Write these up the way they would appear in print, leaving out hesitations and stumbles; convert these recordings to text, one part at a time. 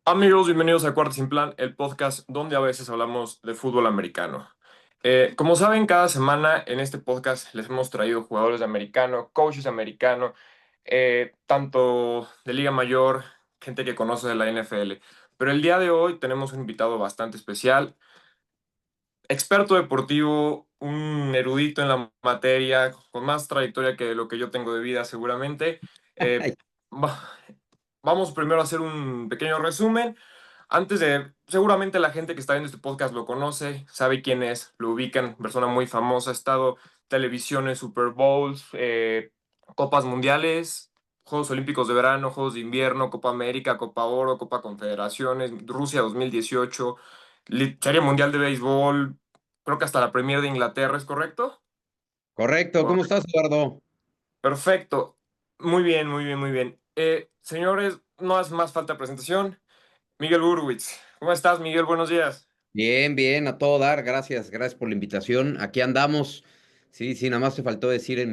Amigos, bienvenidos a Cuarto Sin Plan, el podcast donde a veces hablamos de fútbol americano. Como saben, cada semana en este podcast les hemos traído jugadores de americano, coaches de americano, tanto de Liga Mayor, gente que conoce de la NFL. Pero el día de hoy tenemos un invitado bastante especial, experto deportivo, un erudito en la materia, con más trayectoria que lo que yo tengo de vida seguramente. Eh, va- Vamos primero a hacer un pequeño resumen. Seguramente la gente que está viendo este podcast lo conoce, sabe quién es, lo ubican, persona muy famosa, ha estado televisiones, Super Bowls, Copas Mundiales, Juegos Olímpicos de Verano, Juegos de Invierno, Copa América, Copa Oro, Copa Confederaciones, Rusia 2018, Serie Mundial de Béisbol, creo que hasta la Premier de Inglaterra, ¿es correcto? Correcto, ¿cómo estás, Eduardo? Perfecto. Muy bien, muy bien, muy bien. Señores, no hace más falta presentación. Miguel Urwitz. ¿Cómo estás, Miguel? Buenos días. Bien, bien, a todo dar, gracias por la invitación. Aquí andamos. Sí, sí, nada más te faltó decir en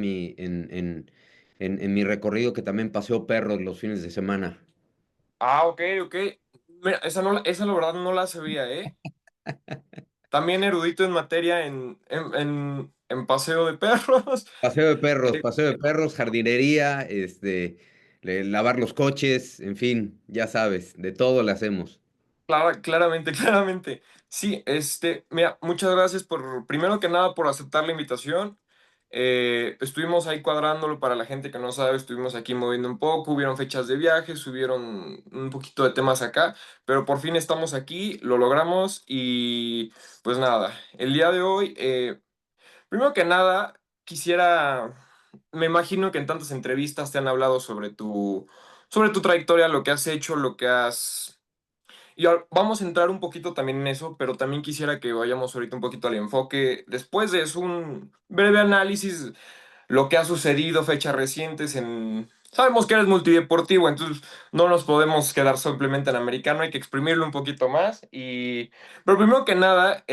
mi recorrido que también paseo perros los fines de semana. Ah, ok, ok. Mira, esa la verdad no la sabía, ¿eh? También erudito en materia en paseo de perros. Paseo de perros, jardinería, lavar los coches, en fin, ya sabes, de todo le hacemos. Claramente, claramente. Sí, mira, muchas gracias primero que nada, por aceptar la invitación. Estuvimos ahí cuadrándolo para la gente que no sabe, estuvimos aquí moviendo un poco, hubieron fechas de viaje, subieron un poquito de temas acá, pero por fin estamos aquí, lo logramos y pues nada, el día de hoy, primero que nada, me imagino que en tantas entrevistas te han hablado sobre tu trayectoria, lo que has hecho, lo que has vamos a entrar un poquito también en eso, pero también quisiera que vayamos ahorita un poquito al enfoque. Después de eso, un breve análisis, lo que ha sucedido, fechas recientes en... Sabemos que eres multideportivo, entonces no nos podemos quedar simplemente en americano, hay que exprimirlo un poquito más. Pero primero que nada,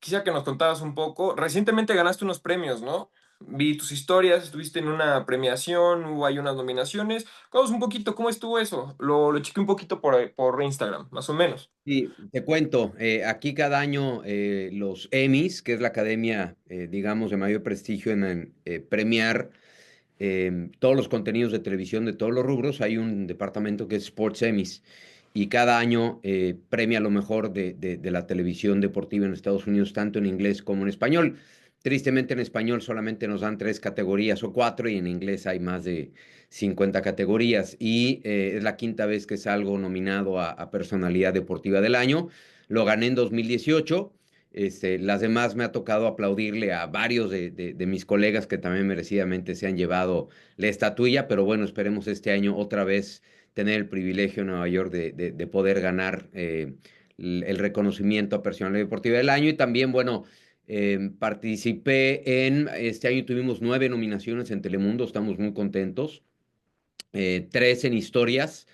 quisiera que nos contaras un poco. Recientemente ganaste unos premios, ¿no? Vi tus historias, estuviste en una premiación, hubo ahí unas nominaciones. Cuéntanos un poquito, ¿cómo estuvo eso? Lo chequé un poquito por Instagram, más o menos. Sí, te cuento, aquí cada año los Emmys, que es la academia, digamos, de mayor prestigio en premiar todos los contenidos de televisión de todos los rubros. Hay un departamento que es Sports Emmys y cada año premia lo mejor de la televisión deportiva en Estados Unidos, tanto en inglés como en español. Tristemente en español solamente nos dan tres categorías o cuatro y en inglés hay más de 50 categorías y es la quinta vez que salgo nominado a Personalidad Deportiva del Año. Lo gané en 2018. Las demás me ha tocado aplaudirle a varios de mis colegas que también merecidamente se han llevado la estatuilla, pero bueno, esperemos este año otra vez tener el privilegio en Nueva York de poder ganar el reconocimiento a Personalidad Deportiva del Año y también, bueno, este año tuvimos 9 nominaciones en Telemundo, estamos muy contentos, tres en historias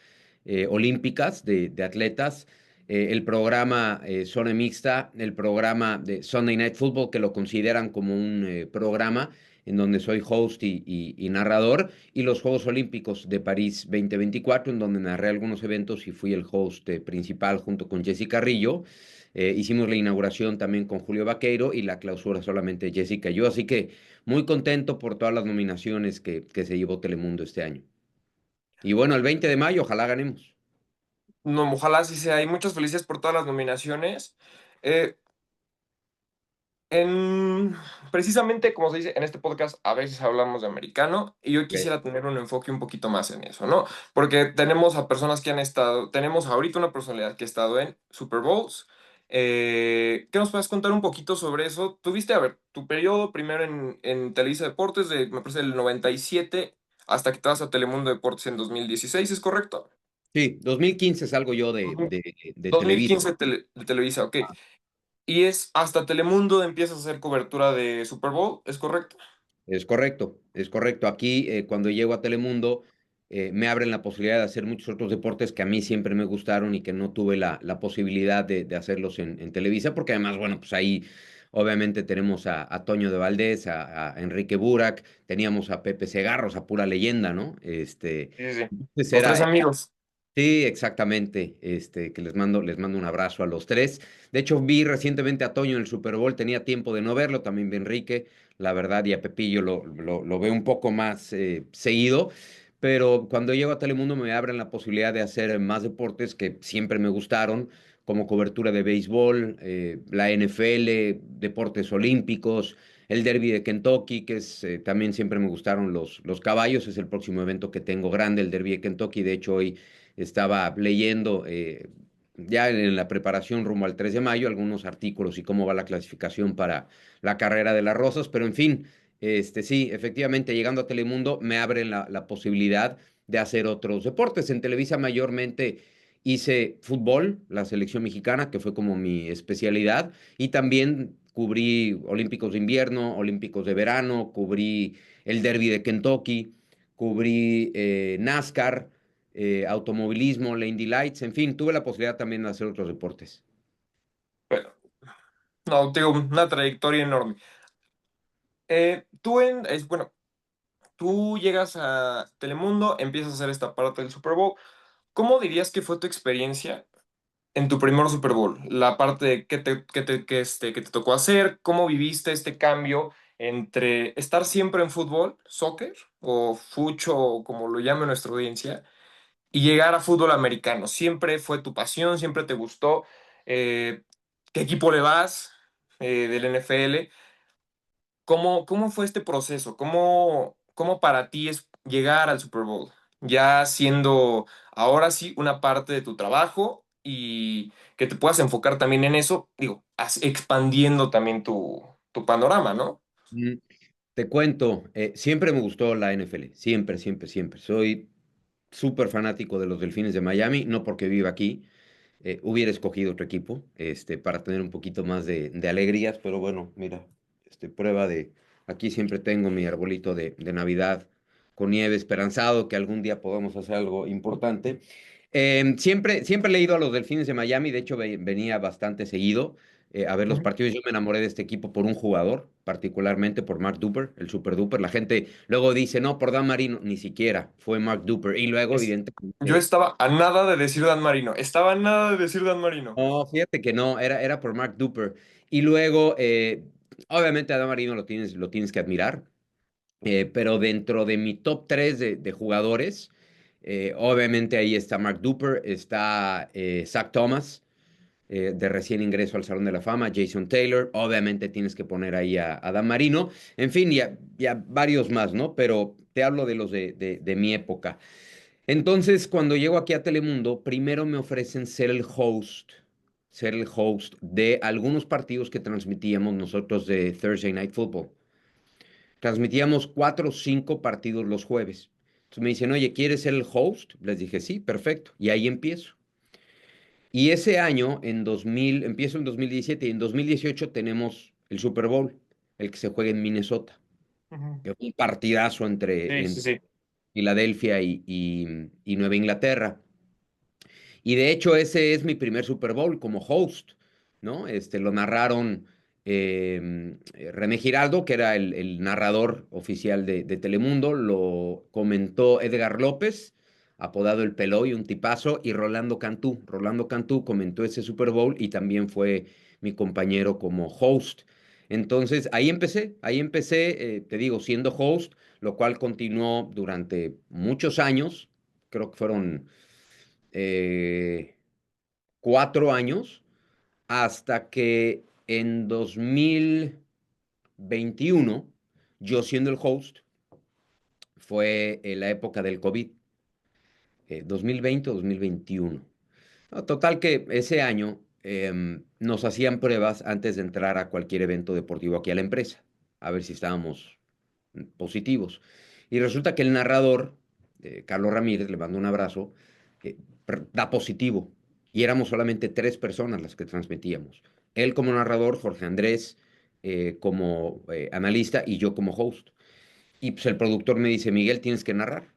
olímpicas de atletas, el programa Zona Mixta, el programa de Sunday Night Football, que lo consideran como un programa en donde soy host y narrador, y los Juegos Olímpicos de París 2024, en donde narré algunos eventos y fui el host principal junto con Jessica Carrillo. Hicimos la inauguración también con Julio Vaqueiro y la clausura solamente Jessica y yo, así que muy contento por todas las nominaciones que se llevó Telemundo este año. Y bueno, el 20 de mayo, ojalá ganemos. No, ojalá sí sea. Y muchas felicidades por todas las nominaciones. Eh, en, Precisamente, como se dice en este podcast, a veces hablamos de americano y yo Ok. quisiera tener un enfoque un poquito más en eso, ¿no? Porque tenemos a personas que han estado, tenemos ahorita una personalidad que ha estado en Super Bowls. ¿Qué nos puedes contar un poquito sobre eso? Tuviste, a ver, tu periodo primero en Televisa Deportes, me parece, del 97 hasta que te vas a Telemundo Deportes en 2016, ¿es correcto? Sí, 2015 salgo yo Ujú. de Televisa. 2015 de Televisa, ok. Y es hasta Telemundo empiezas a hacer cobertura de Super Bowl, ¿es correcto? Es correcto, es correcto. Aquí, cuando llego a Telemundo, me abren la posibilidad de hacer muchos otros deportes que a mí siempre me gustaron y que no tuve la posibilidad de hacerlos en Televisa, porque además, bueno, pues ahí obviamente tenemos a Toño de Valdés, a Enrique Burak, teníamos a Pepe Segarros, a pura leyenda, ¿no? Sí, sí, sí. Entonces Los tres amigos. Sí, exactamente. Que les mando un abrazo a los tres. De hecho, vi recientemente a Toño en el Super Bowl, tenía tiempo de no verlo, también vi a Enrique, la verdad, y a Pepillo lo veo un poco más seguido, pero cuando llego a Telemundo me abren la posibilidad de hacer más deportes que siempre me gustaron, como cobertura de béisbol, la NFL, deportes olímpicos, el Derby de Kentucky, que es también siempre me gustaron los caballos, es el próximo evento que tengo grande, el Derby de Kentucky. De hecho, hoy estaba leyendo ya en la preparación rumbo al 3 de mayo algunos artículos y cómo va la clasificación para la carrera de las Rosas, pero en fin, sí, efectivamente, llegando a Telemundo me abren la posibilidad de hacer otros deportes. En Televisa mayormente hice fútbol, la selección mexicana, que fue como mi especialidad, y también cubrí Olímpicos de invierno, Olímpicos de verano, cubrí el Derby de Kentucky, cubrí NASCAR, automovilismo, la Indy Lights, en fin, tuve la posibilidad también de hacer otros deportes. Pero, no, tengo una trayectoria enorme. Bueno, tú llegas a Telemundo, empiezas a hacer esta parte del Super Bowl. ¿Cómo dirías que fue tu experiencia en tu primer Super Bowl? La parte de que te tocó hacer, ¿cómo viviste este cambio entre estar siempre en fútbol, soccer, o fucho, o como lo llame nuestra audiencia, y llegar a fútbol americano? ¿Siempre fue tu pasión? ¿Siempre te gustó? ¿Qué equipo le vas del NFL? ¿Cómo fue este proceso? ¿Cómo para ti es llegar al Super Bowl? Ya siendo ahora sí una parte de tu trabajo y que te puedas enfocar también en eso, digo, expandiendo también tu panorama, ¿no? Mm, Te cuento, siempre me gustó la NFL, siempre, siempre, siempre. Soy súper fanático de los Delfines de Miami, no porque viva aquí, hubiera escogido otro equipo, para tener un poquito más de alegrías, pero bueno, mira, prueba de, aquí siempre tengo mi arbolito de Navidad con nieve, esperanzado que algún día podamos hacer algo importante. Siempre he ido a los Delfines de Miami, de hecho venía bastante seguido a ver los Ujú. partidos. Yo me enamoré de este equipo por un jugador, particularmente por Mark Duper, el Super Duper. La gente luego dice, no, por Dan Marino, ni siquiera, fue Mark Duper. Y luego, Es, yo evidentemente, estaba a nada de decir Dan Marino, estaba a nada de decir Dan Marino. no, fíjate que no, era por Mark Duper. Y luego, obviamente, a Dan Marino lo tienes que admirar, pero dentro de mi top 3 de jugadores, obviamente ahí está Mark Duper, está Zach Thomas, de recién ingreso al Salón de la Fama, Jason Taylor, obviamente tienes que poner ahí a Dan Marino, en fin, y a varios más, ¿no? Pero te hablo de los de mi época. Entonces, cuando llego aquí a Telemundo, primero me ofrecen ser el host de algunos partidos que transmitíamos nosotros de Thursday Night Football. Transmitíamos 4 o 5 partidos los jueves. Entonces me dicen, oye, ¿quieres ser el host? Les dije, sí, perfecto. Y ahí empiezo. Y ese año, empiezo en 2017 y en 2018 tenemos el Super Bowl, el que se juega en Minnesota. Ujú. Que fue un partidazo Sí, sí, entre sí. Filadelfia y Nueva Inglaterra. Y de hecho ese es mi primer Super Bowl como host, ¿no? Lo narraron René Giraldo, que era el narrador oficial de Telemundo, lo comentó Edgar López, apodado El Peloy, un tipazo, y Rolando Cantú. Rolando Cantú comentó ese Super Bowl y también fue mi compañero como host. Entonces ahí empecé, te digo, siendo host, lo cual continuó durante muchos años, creo que fueron 4 años, hasta que en 2021, yo siendo el host, fue la época del COVID, 2020 o 2021. No, total que ese año nos hacían pruebas antes de entrar a cualquier evento deportivo aquí a la empresa, a ver si estábamos positivos. Y resulta que el narrador, Carlos Ramírez, le mando un abrazo, eh, da positivo. Y éramos solamente 3 personas las que transmitíamos. Él como narrador, Jorge Andrés como analista y yo como host. Y pues el productor me dice, Miguel, tienes que narrar.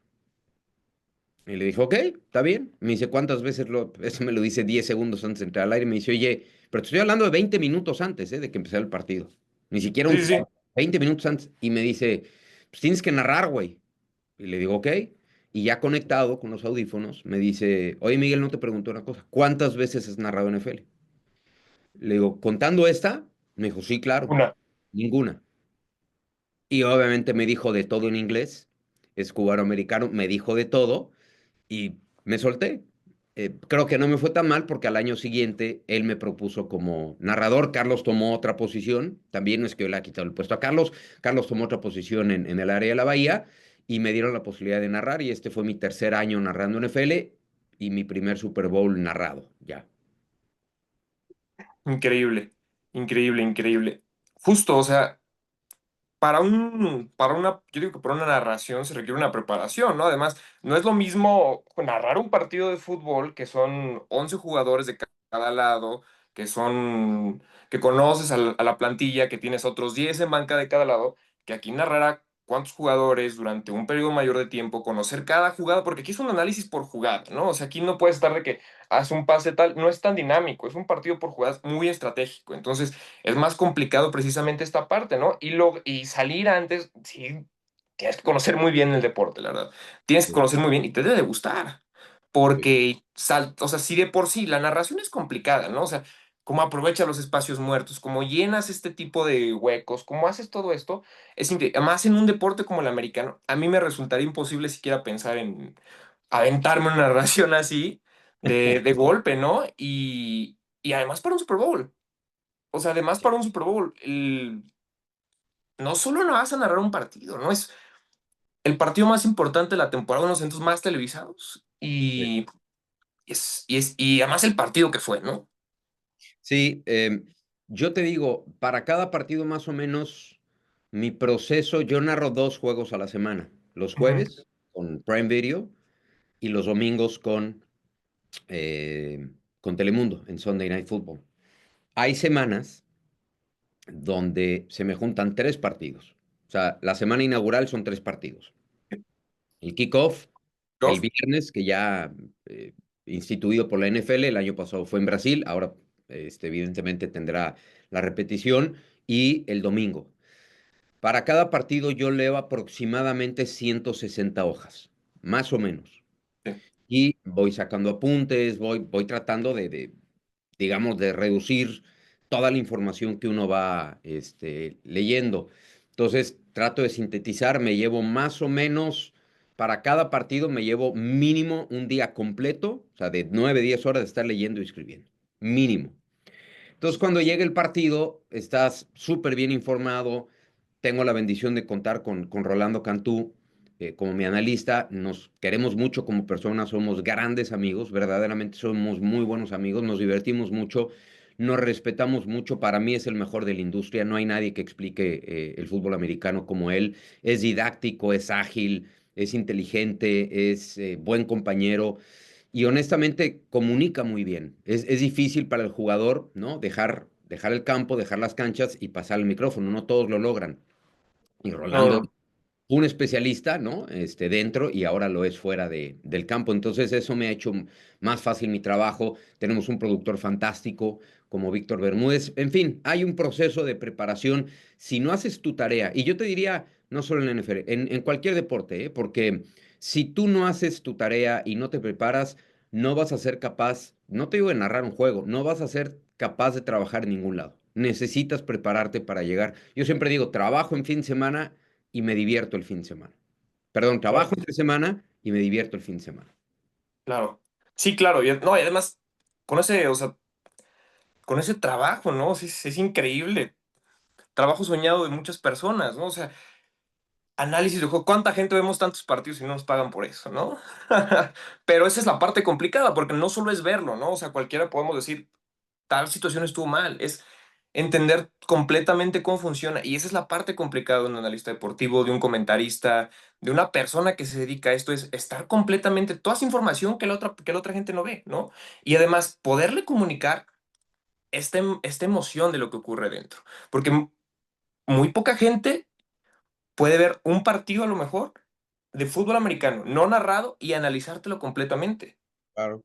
Y le dije, ok, está bien. Me dice, ¿cuántas veces lo...? Eso me lo dice 10 segundos antes de entrar al aire. Me dice, oye, pero te estoy hablando de 20 minutos antes, de que empezara el partido. Ni siquiera Sí, sí, sí. 20 minutos antes. Y me dice, pues tienes que narrar, güey. Y le digo, ok. y ya conectado con los audífonos, me dice, oye Miguel, no te pregunto una cosa, ¿cuántas veces has narrado NFL? Le digo, contando esta, me dijo, sí, claro, Una. ninguna. Y obviamente me dijo de todo en inglés, es cubano-americano, me dijo de todo y me solté. Creo que no me fue tan mal porque al año siguiente él me propuso como narrador. Carlos tomó otra posición. También no es que yo le haya quitado el puesto a Carlos. Carlos tomó otra posición en el área de la Bahía y me dieron la posibilidad de narrar. Y este fue mi tercer año narrando NFL y mi primer Super Bowl narrado. Ya. Increíble, increíble, increíble. Justo, o sea, yo digo que para una narración se requiere una preparación, ¿no? Además, no es lo mismo narrar un partido de fútbol que son 11 jugadores de cada lado, que son, que conoces a la plantilla, que tienes otros 10 en banca de cada lado, que aquí narrar a cuántos jugadores durante un periodo mayor de tiempo, conocer cada jugada, porque aquí es un análisis por jugada, ¿no? O sea, aquí no puedes estar de que hace un pase tal, no es tan dinámico, es un partido por jugadas muy estratégico. Entonces, es más complicado precisamente esta parte, ¿no? Y salir antes, sí, tienes que conocer muy bien el deporte, la verdad. Tienes que Sí, conocer muy bien y te debe de gustar. sí. Porque, o sea, si de por sí la narración es complicada, ¿no? O sea, cómo aprovechas los espacios muertos, cómo llenas este tipo de huecos, cómo haces todo esto, es increíble. Además, en un deporte como el americano, a mí me resultaría imposible siquiera pensar en aventarme una narración así de golpe, ¿no? Y además para un Super Bowl. O sea, además para un Super Bowl, no solo no vas a narrar un partido, ¿no? Es el partido más importante de la temporada, uno de los eventos más televisados. Sí. Y además el partido que fue, ¿no? Sí, yo te digo, para cada partido más o menos, mi proceso, yo narro 2 juegos a la semana. Los Ujú. jueves con Prime Video y los domingos con Telemundo en Sunday Night Football. Hay semanas donde se me juntan 3 partidos. O sea, la semana inaugural son 3 partidos. El kickoff, el Goff, viernes, que ya instituido por la NFL, el año pasado fue en Brasil, ahora evidentemente tendrá la repetición, y el domingo. Para cada partido yo leo aproximadamente 160 hojas, más o menos. sí. Y voy sacando apuntes, voy tratando digamos, de reducir toda la información que uno va leyendo. Entonces, trato de sintetizar, me llevo más o menos, para cada partido me llevo mínimo un día completo, o sea, de 9, 10 horas de estar leyendo y escribiendo, mínimo. Entonces, cuando llega el partido, estás súper bien informado. Tengo la bendición de contar con Rolando Cantú como mi analista. Nos queremos mucho como personas, somos grandes amigos, verdaderamente somos muy buenos amigos, nos divertimos mucho, nos respetamos mucho. Para mí es el mejor de la industria. No hay nadie que explique el fútbol americano como él. Es didáctico, es ágil, es inteligente, es buen compañero y honestamente comunica muy bien. Es difícil para el jugador, ¿no? Dejar el campo, dejar las canchas y pasar el micrófono. No todos lo logran. Y No, Rolando no, fue un especialista, ¿no? Dentro y ahora lo es fuera del campo. Entonces eso me ha hecho más fácil mi trabajo. Tenemos un productor fantástico como Víctor Bermúdez. En fin, hay un proceso de preparación. Si no haces tu tarea, y yo te diría, no solo en la NFL, en cualquier deporte, ¿eh? Porque si tú no haces tu tarea y no te preparas, no vas a ser capaz, no te digo de narrar un juego, no vas a ser capaz de trabajar en ningún lado. Necesitas prepararte para llegar. Yo siempre digo, trabajo en fin de semana y me divierto el fin de semana. Perdón, claro, trabajo entre semana y me divierto el fin de semana. claro. Sí, claro. No, y además, con ese, o sea, con ese trabajo, ¿no? Sí, es increíble. Trabajo soñado de muchas personas, ¿no? O sea, análisis de juego. ¿Cuánta gente vemos tantos partidos y no nos pagan por eso, ¿no? Pero esa es la parte complicada, porque no solo es verlo, ¿no? O sea, cualquiera podemos decir, tal situación estuvo mal. Es entender completamente cómo funciona. Y esa es la parte complicada de un analista deportivo, de un comentarista, de una persona que se dedica a esto, es estar completamente, toda esa información que la otra gente no ve, ¿no? Y además, poderle comunicar esta emoción de lo que ocurre dentro. Porque muy poca gente puede ver un partido a lo mejor de fútbol americano, no narrado, y analizártelo completamente. Claro.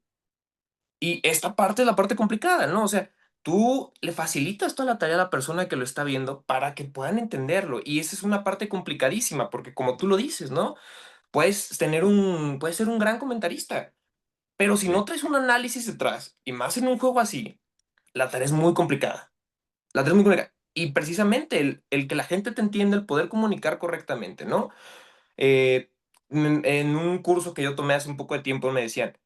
Y esta parte es la parte complicada, ¿no? O sea, tú le facilitas toda la tarea a la persona que lo está viendo para que puedan entenderlo. Y esa es una parte complicadísima, porque como tú lo dices, ¿no? puedes ser un gran comentarista. Pero si Sí, no traes un análisis detrás, y más en un juego así, la tarea es muy complicada. La tarea es muy complicada. Y precisamente el que la gente te entienda, el poder comunicar correctamente, ¿no? En un curso que yo tomé hace un poco de tiempo me decían,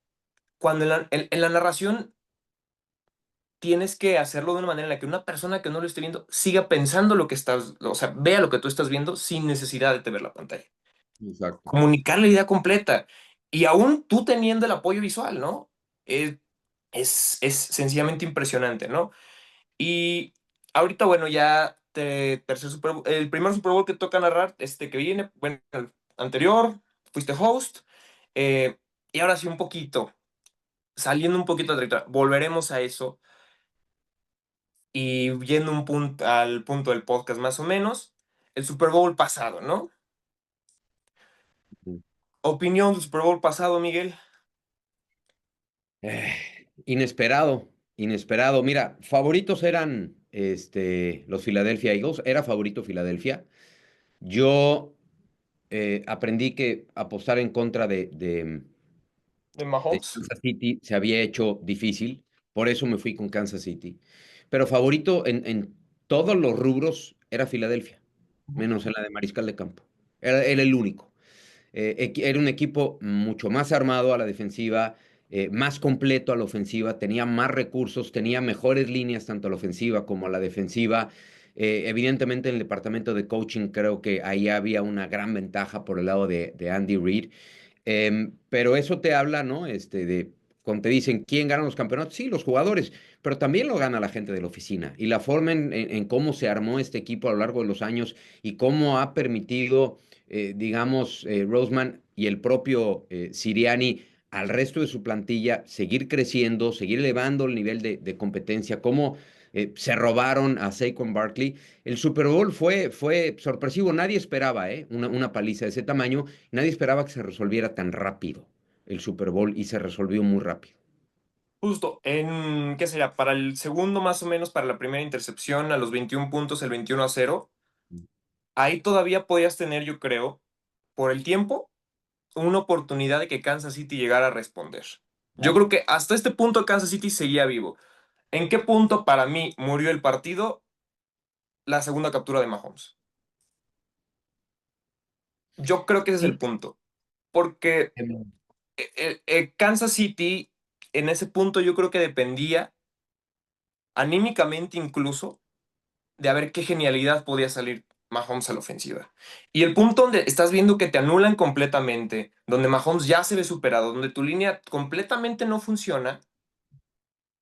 cuando en la narración tienes que hacerlo de una manera en la que una persona que no lo esté viendo siga pensando lo que estás, o sea, vea lo que tú estás viendo sin necesidad de ver la pantalla. exacto. Comunicar la idea completa. Y aún tú teniendo el apoyo visual, ¿no? Eh, es sencillamente impresionante, ¿no? Y ahorita, bueno, ya el primer Super Bowl que toca narrar, este que viene, bueno, el anterior, fuiste host, eh, y ahora sí un poquito, saliendo un poquito de trayectoria, volveremos a eso y yendo al punto del podcast más o menos, el Super Bowl pasado, ¿no? Opinión del Super Bowl pasado, Miguel. Eh, Inesperado, inesperado. Mira, favoritos eran los Philadelphia Eagles. Era favorito Filadelfia. Yo aprendí que apostar en contra De de Mahomes. Kansas City se había hecho difícil. Por eso me fui con Kansas City. Pero favorito en todos los rubros era Filadelfia, Ujú. menos en la de Mariscal de Campo. Era el único. Era un equipo mucho más armado a la defensiva, más completo a la ofensiva, tenía más recursos, tenía mejores líneas tanto a la ofensiva como a la defensiva. Evidentemente en el departamento de coaching creo que ahí había una gran ventaja por el lado de Andy Reid. Pero eso te habla, ¿no? Cuando te dicen quién gana los campeonatos, sí, los jugadores, pero también lo gana la gente de la oficina. Y la forma en cómo se armó este equipo a lo largo de los años y cómo ha permitido digamos, Roseman y el propio Siriani al resto de su plantilla seguir creciendo, seguir elevando el nivel de competencia, cómo se robaron a Saquon Barkley. El Super Bowl fue sorpresivo, nadie esperaba una paliza de ese tamaño, nadie esperaba que se resolviera tan rápido el Super Bowl y se resolvió muy rápido. Justo, ¿qué sería? Para el segundo más o menos, para la primera intercepción, a los 21 puntos, el 21-0, ahí todavía podías tener, yo creo, por el tiempo, una oportunidad de que Kansas City llegara a responder. Yo Claro. creo que hasta este punto Kansas City seguía vivo. ¿En qué punto para mí murió el partido? La segunda captura de Mahomes. Yo creo que ese es el Sí. punto. Porque Kansas City, en ese punto, yo creo que dependía, anímicamente incluso, de a ver qué genialidad podía salir Mahomes a la ofensiva. Y el punto donde estás viendo que te anulan completamente, donde Mahomes ya se ve superado, donde tu línea completamente no funciona,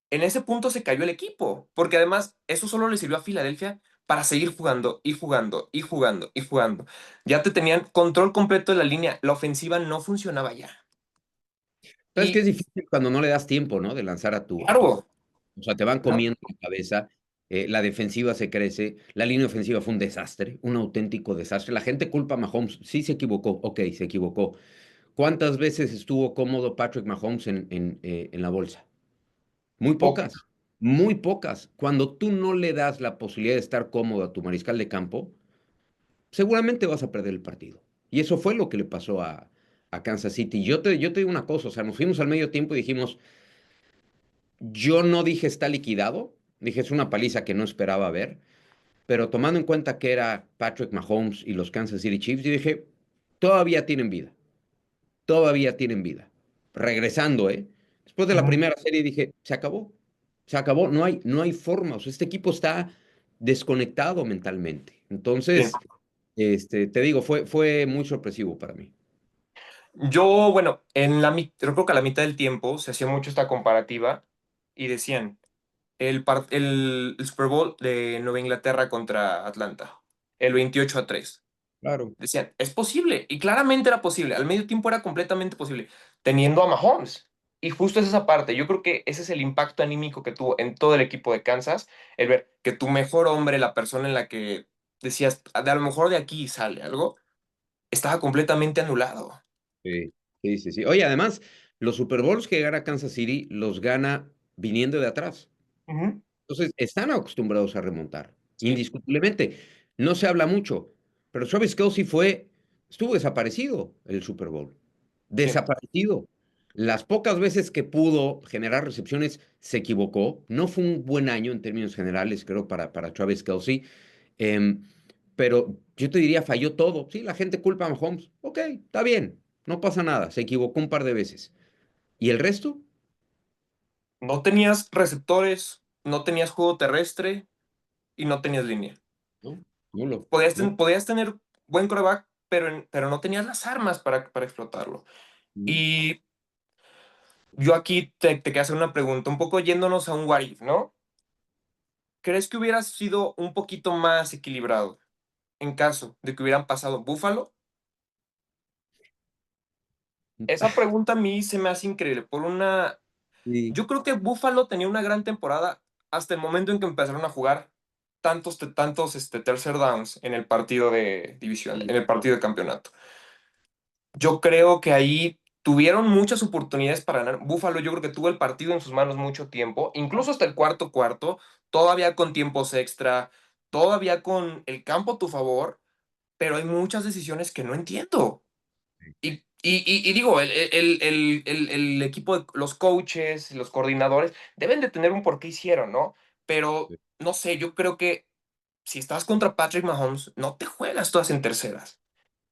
en ese punto se cayó el equipo, porque además eso solo le sirvió a Filadelfia para seguir jugando y jugando y jugando y jugando. Ya te tenían control completo de la línea, la ofensiva no funcionaba ya. Sabes que es Y difícil cuando no le das tiempo, ¿no? De lanzar a tu claro, o sea, te van claro, comiendo la cabeza, la defensiva se crece, la línea ofensiva fue un desastre, un auténtico desastre. La gente culpa a Mahomes, sí se equivocó, ok, se equivocó. ¿Cuántas veces estuvo cómodo Patrick Mahomes en la bolsa? Muy pocas. pocas, muy pocas. Cuando tú no le das la posibilidad de estar cómodo a tu mariscal de campo, seguramente vas a perder el partido. Y eso fue lo que le pasó a Kansas City. Yo te digo una cosa, o sea, nos fuimos al medio tiempo y dijimos, yo no dije está liquidado, dije es una paliza que no esperaba ver, pero tomando en cuenta que era Patrick Mahomes y los Kansas City Chiefs, yo dije, todavía tienen vida, todavía tienen vida. Regresando, ¿eh? Después de la Ujú. primera serie dije, se acabó, no hay forma, o sea, este equipo está desconectado mentalmente. Sí. Entonces, te digo, fue muy sorpresivo para mí. Yo, bueno, yo creo que a la mitad del tiempo se hacía mucho esta comparativa y decían, el Super Bowl de Nueva Inglaterra contra Atlanta, el 28-3. Claro. Decían, es posible, y claramente era posible, al medio tiempo era completamente posible, teniendo a Mahomes. Y justo es esa parte, yo creo que ese es el impacto anímico que tuvo en todo el equipo de Kansas, el ver que tu mejor hombre, la persona en la que decías, a lo mejor de aquí sale algo, estaba completamente anulado. Sí, sí, sí, sí. Oye, además, los Super Bowls que gana Kansas City los gana viniendo de atrás. Ujú. Entonces, están acostumbrados a remontar, Sí. indiscutiblemente. No se habla mucho, pero Travis Kelce fue estuvo desaparecido el Super Bowl. Sí. Desaparecido. Las pocas veces que pudo generar recepciones se equivocó. No fue un buen año en términos generales, creo, para Travis Kelce. Em, pero yo te diría, falló todo. Sí, la gente culpa a Mahomes. Ok, está bien, no pasa nada. Se equivocó un par de veces. ¿Y el resto? No tenías receptores, no tenías juego terrestre y no tenías línea. No, nulo. Podías, No. podías tener buen coreback, pero no tenías las armas para explotarlo. Ujú. Y yo aquí te quiero hacer una pregunta, un poco yéndonos a un what if, ¿no? ¿Crees que hubiera sido un poquito más equilibrado en caso de que hubieran pasado Buffalo? Esa pregunta a mí se me hace increíble. Sí, Yo creo que Buffalo tenía una gran temporada hasta el momento en que empezaron a jugar tercer downs en el partido de división, sí, en el partido de campeonato. Yo creo que ahí tuvieron muchas oportunidades para ganar. Buffalo yo creo que tuvo el partido en sus manos mucho tiempo, incluso hasta el cuarto cuarto, todavía con tiempos extra, todavía con el campo a tu favor, pero hay muchas decisiones que no entiendo. Y digo, el equipo de los coaches, los coordinadores, deben de tener un por qué hicieron, ¿no? Pero sí, no sé, yo creo que si estás contra Patrick Mahomes, no te juegas todas en terceras.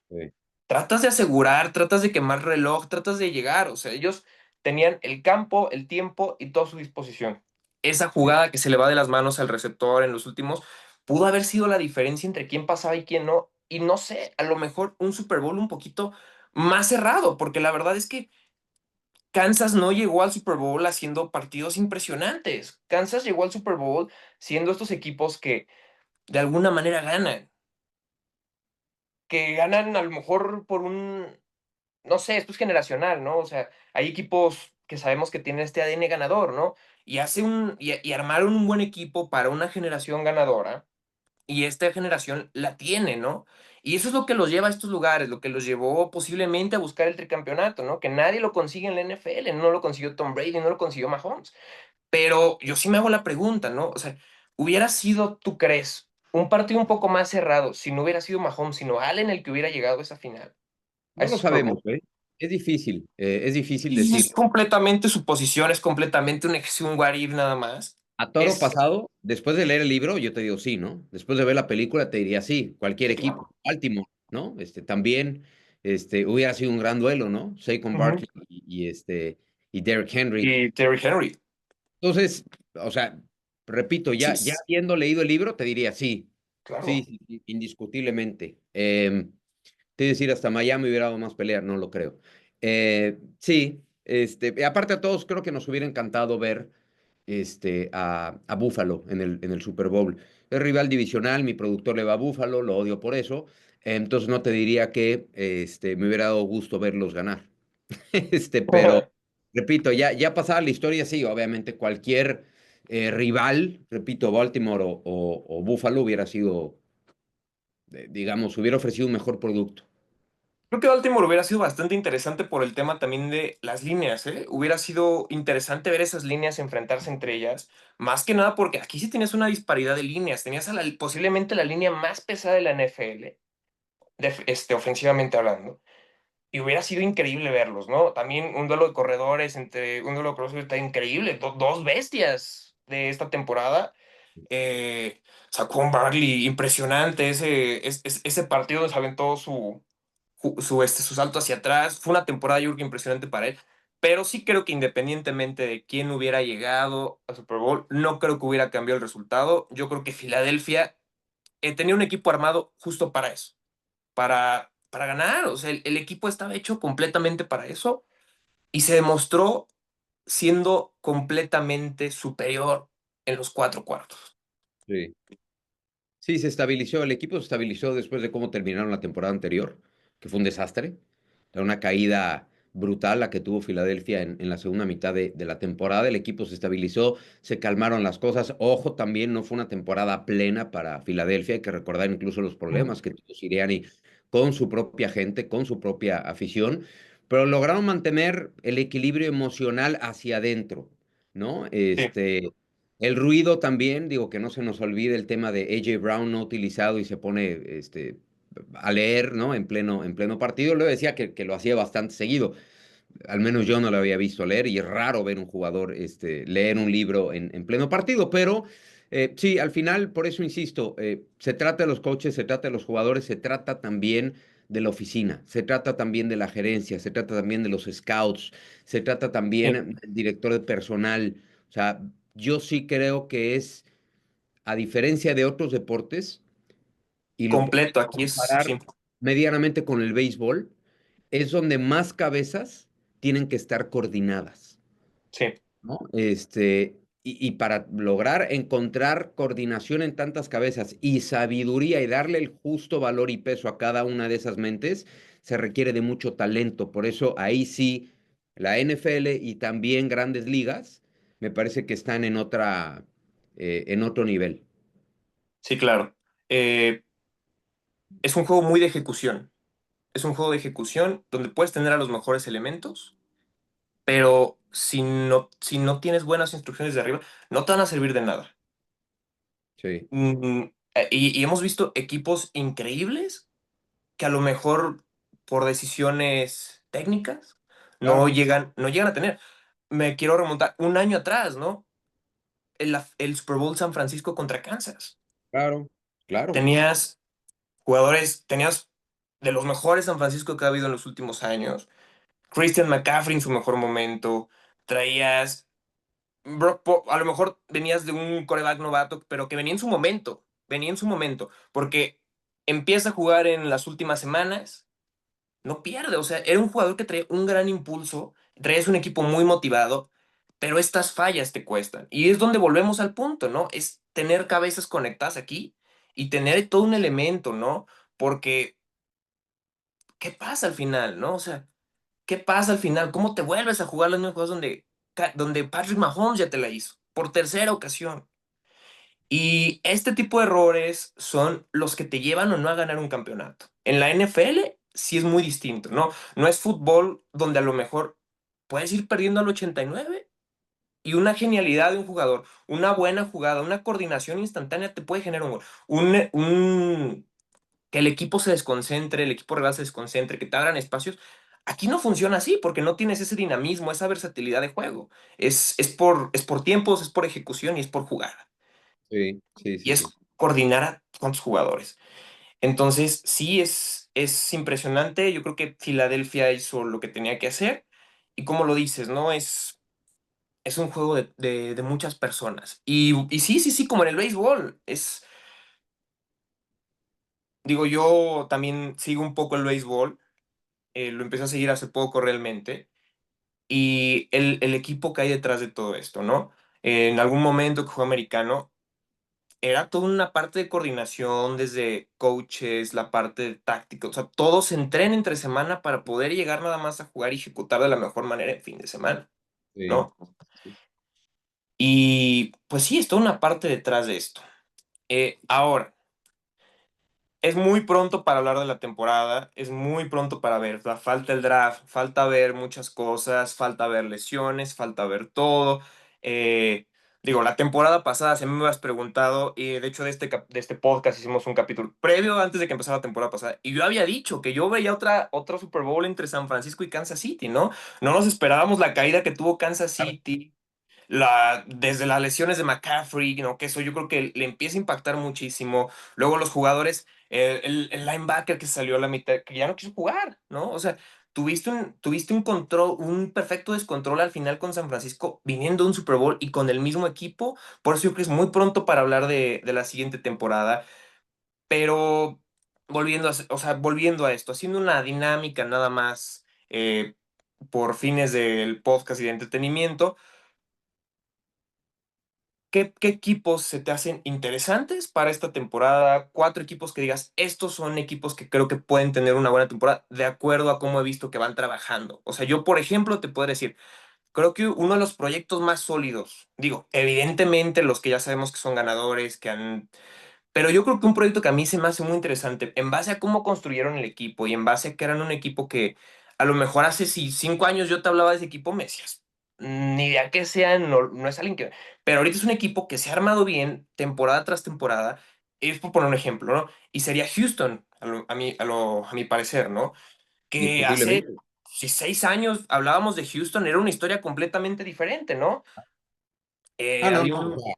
sí, Tratas de asegurar, tratas de quemar reloj, tratas de llegar. O sea, ellos tenían el campo, el tiempo y todo a su disposición. Esa sí. jugada que se le va de las manos al receptor en los últimos pudo haber sido la diferencia entre quién pasaba y quién no. Y no sé, a lo mejor un Super Bowl un poquito más cerrado, porque la verdad es que Kansas no llegó al Super Bowl haciendo partidos impresionantes. Kansas llegó al Super Bowl siendo estos equipos que de alguna manera ganan, que ganan a lo mejor por no sé, esto es generacional, ¿no? O sea, hay equipos que sabemos que tienen este ADN ganador, ¿no? Y armaron un buen equipo para una generación ganadora, y esta generación la tiene, ¿no? Y eso es lo que los lleva a estos lugares, lo que los llevó posiblemente a buscar el tricampeonato, ¿no? Que nadie lo consigue en la NFL, no lo consiguió Tom Brady, no lo consiguió Mahomes. Pero yo sí me hago la pregunta, ¿no? O sea, hubiera sido, ¿tú crees, un partido un poco más cerrado si no hubiera sido Mahomes, sino Allen el que hubiera llegado a esa final, a No ese lo Super sabemos, Bowl? ¿eh? Es difícil Y es decirlo. completamente suposición, es completamente un what if nada más. A toro Es, pasado, después de leer el libro, yo te digo sí, ¿no? Después de ver la película, te diría sí, cualquier sí, equipo. claro. Baltimore, ¿no? También hubiera sido un gran duelo, ¿no? Saquon Ujú. Barkley y Derrick Henry. Y Terry Henry, Entonces, o sea, repito, sí, ya habiendo leído el libro, te diría sí, sí, claro. sí, sí, indiscutiblemente. Te iba a decir, hasta Miami hubiera dado más pelea, no lo creo. Sí, y aparte a todos creo que nos hubiera encantado ver a Buffalo en el Super Bowl. Es rival divisional, mi productor le va a Buffalo, lo odio por eso. Entonces no te diría que me hubiera dado gusto verlos ganar. Pero repito, ya pasada la historia, sí, obviamente cualquier rival, repito, Baltimore o Buffalo hubiera sido, digamos, hubiera ofrecido un mejor producto. Creo que Baltimore hubiera sido bastante interesante por el tema también de las líneas, ¿eh? Hubiera sido interesante ver esas líneas enfrentarse entre ellas, más que nada porque aquí sí tenías una disparidad de líneas, tenías posiblemente la línea más pesada de la NFL, ofensivamente hablando, y hubiera sido increíble verlos, ¿no? También un duelo de corredores está increíble, dos bestias de esta temporada. Saquon Barkley, impresionante ese partido donde se aventó su salto hacia atrás. Fue una temporada, yo creo que impresionante para él. Pero sí creo que independientemente de quién hubiera llegado al Super Bowl, no creo que hubiera cambiado el resultado. Yo creo que Filadelfia tenía un equipo armado justo para eso, para ganar. O sea, el equipo estaba hecho completamente para eso y se demostró siendo completamente superior en los cuatro cuartos. Sí. Sí, se estabilizó, el equipo se estabilizó después de cómo terminaron la temporada anterior, que fue un desastre. Era una caída brutal la que tuvo Filadelfia en la segunda mitad de la temporada. El equipo se estabilizó, se calmaron las cosas. Ojo, también no fue una temporada plena para Filadelfia. Hay que recordar incluso los Ujú. problemas que tuvo Sirianni con su propia gente, con su propia afición, pero lograron mantener el equilibrio emocional hacia adentro, ¿no? Sí. El ruido también, digo que no se nos olvide el tema de AJ Brown no utilizado y se pone a leer, ¿no? En pleno partido. Luego decía que lo hacía bastante seguido. Al menos yo no lo había visto leer y es raro ver un jugador leer un libro en pleno partido, pero sí, al final, por eso insisto, se trata de los coaches, se trata de los jugadores, se trata también de la oficina, se trata también de la gerencia, se trata también de los scouts, se trata también Sí, del director de personal. O sea, yo sí creo que es, a diferencia de otros deportes, y lo puedo completo, aquí es, comparar sí, medianamente con el béisbol, es donde más cabezas tienen que estar coordinadas, sí, ¿no? Y para lograr encontrar coordinación en tantas cabezas y sabiduría y darle el justo valor y peso a cada una de esas mentes, se requiere de mucho talento. Por eso ahí sí, la NFL y también grandes ligas, me parece que están en otro nivel. sí, claro. Eh, es un juego muy de ejecución. Es un juego de ejecución donde puedes tener a los mejores elementos, pero si no tienes buenas instrucciones de arriba, no te van a servir de nada. Sí, Y hemos visto equipos increíbles que a lo mejor por decisiones técnicas claro, no llegan a tener. Me quiero remontar un año atrás, ¿no? El Super Bowl San Francisco contra Kansas. claro, claro. Tenías jugadores, tenías de los mejores San Francisco que ha habido en los últimos años. Christian McCaffrey en su mejor momento. Traías a lo mejor venías de un coreback novato, pero que venía en su momento, venía en su momento, porque empieza a jugar en las últimas semanas, no pierde, o sea, era un jugador que traía un gran impulso, traías un equipo muy motivado, pero estas fallas te cuestan. Y es donde volvemos al punto, ¿no? Es tener cabezas conectadas aquí y tener todo un elemento, ¿no? Porque, ¿qué pasa al final, no? O sea, ¿qué pasa al final? ¿Cómo te vuelves a jugar los mismos juegos donde Patrick Mahomes ya te la hizo? Por tercera ocasión. Y este tipo de errores son los que te llevan o no a ganar un campeonato. En la NFL sí es muy distinto, ¿no? No es fútbol donde a lo mejor puedes ir perdiendo al 89 y una genialidad de un jugador, una buena jugada, una coordinación instantánea te puede generar un gol. Que el equipo se desconcentre, el equipo rival se desconcentre, que te abran espacios. Aquí no funciona así porque no tienes ese dinamismo, esa versatilidad de juego. Es por tiempos, es por ejecución y es por jugada Sí, sí, y sí, es sí. coordinar a cuántos jugadores. Entonces, sí es impresionante. Yo creo que Filadelfia hizo lo que tenía que hacer. Y como lo dices, ¿no? Es un juego de muchas personas. Y sí, sí, sí, como en el béisbol. Digo, yo también sigo un poco el béisbol. Lo empecé a seguir hace poco realmente. Y el equipo que hay detrás de todo esto, ¿no? En algún momento que jugué americano, era toda una parte de coordinación, desde coaches, la parte de táctica, o sea, todo se entrena entre semana para poder llegar nada más a jugar y ejecutar de la mejor manera en fin de semana, Sí, ¿no? sí, Y pues sí, es toda una parte detrás de esto. Ahora, es muy pronto para hablar de la temporada, es muy pronto para ver, falta el draft, falta ver muchas cosas, falta ver lesiones, falta ver todo. Eh, digo, la temporada pasada, si me hubieras preguntado, y de hecho de este podcast hicimos un capítulo previo antes de que empezara la temporada pasada, y yo había dicho que yo veía otra Super Bowl entre San Francisco y Kansas City, ¿no? No nos esperábamos la caída que tuvo Kansas claro. City, desde las lesiones de McCaffrey, ¿no? Que eso yo creo que le empieza a impactar muchísimo. Luego los jugadores, el linebacker que salió a la mitad, que ya no quiso jugar, ¿no? O sea, tuviste un control, un perfecto descontrol al final con San Francisco, viniendo de un Super Bowl y con el mismo equipo. Por eso yo creo que es muy pronto para hablar de la siguiente temporada. Pero o sea, volviendo a esto, haciendo una dinámica nada más por fines del podcast y de entretenimiento. ¿Qué equipos se te hacen interesantes para esta temporada? Cuatro equipos que digas, estos son equipos que creo que pueden tener una buena temporada de acuerdo a cómo he visto que van trabajando. O sea, yo, por ejemplo, te puedo decir, creo que uno de los proyectos más sólidos, digo, evidentemente los que ya sabemos que son ganadores, pero yo creo que un proyecto que a mí se me hace muy interesante, en base a cómo construyeron el equipo y en base a que eran un equipo que a lo mejor hace si 5 años yo te hablaba de ese equipo, me decías, ni idea que sea, no, no es alguien que... Pero ahorita es un equipo que se ha armado bien temporada tras temporada, es por poner un ejemplo, ¿no? Y sería Houston. a mi parecer, ¿no? Que hace Indiscutiblemente. si 6 años hablábamos de Houston, era una historia completamente diferente, ¿no? No, Había no. O un... sea,